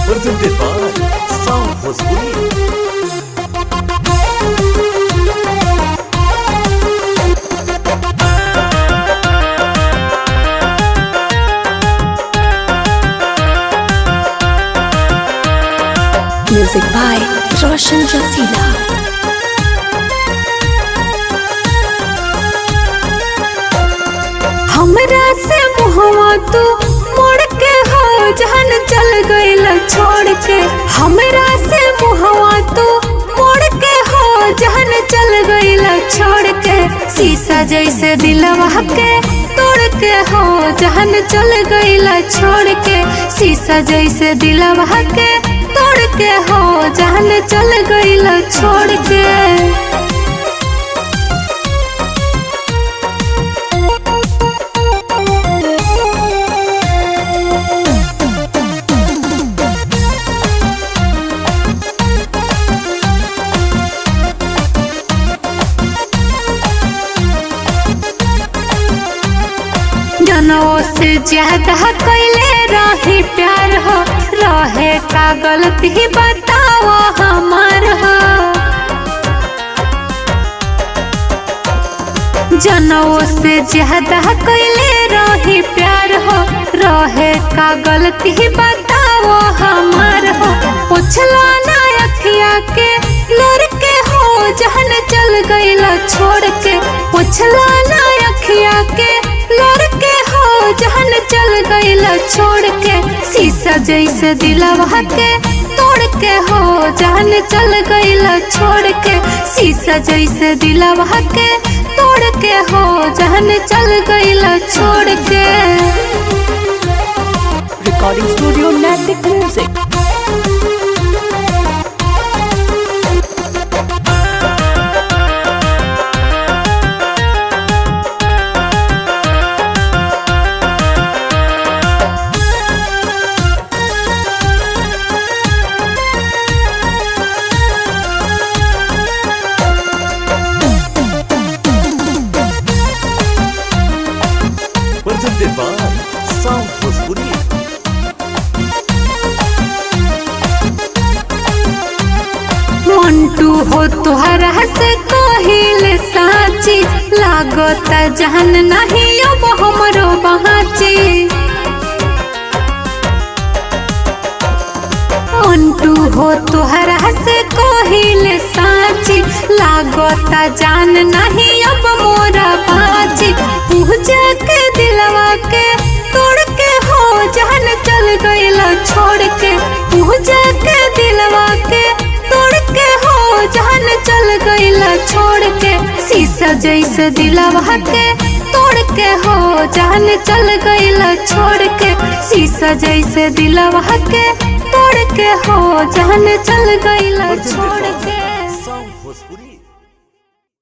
presented by Sound Bhojpuri. Music by Roshan Rasila. हमरा से मुहवा तू मोड़ के हो जहन चल गइल छोड़ के। हमरा से मुहवा तू मोड़ के हो जहन चल गइल छोड़ के। शीशा जैसे दिलवा के तोड़ के हो जहन चल गइल छोड़ के। शीशा जैसे दिलवा के तोड़ के हो जहन चल गइल छोड़ के। जनों से ज्यादा कैले रही प्यार हो, रहे का गलती बताओ हमार हो। जनों से ज्यादा कैले रही प्यार हो, रहे का गलती बताओ हमार हो। पूछला ना अखिया के लोर के हो जहन चल गइल छोड़ के। पूछला ना अखिया के लोर के हो जहन चल गइल छोड़ के। शीशा जैसे दिलवा के तोड़ के हो जहन चल गइल छोड़ के। शीशा जैसे दिलवा के तोड़ के हो जहन चल गइल छोड़ के। Recording Studio Natic Music. Presented by Sound Bhojpuri. Mantu हो तुहरा से कहिल साची, लागता जहन नहीं अब हमरो बहाची। मंटू हो तुहरा से कहिल साची, लागता जान नहीं अब मोरा बाची। पूजा के दिलवा के तोड़ के हो जहन चल गइल छोड़ के। पूजा के दिलवा के तोड़ के हो जहन चल गइल छोड़ के। शीशा जैसे दिलवा के तोड़ के हो जहन चल गइल छोड़ के। शीशा जैसे दिलवा के तोड़ के हो जहन चल गइल छोड़ के।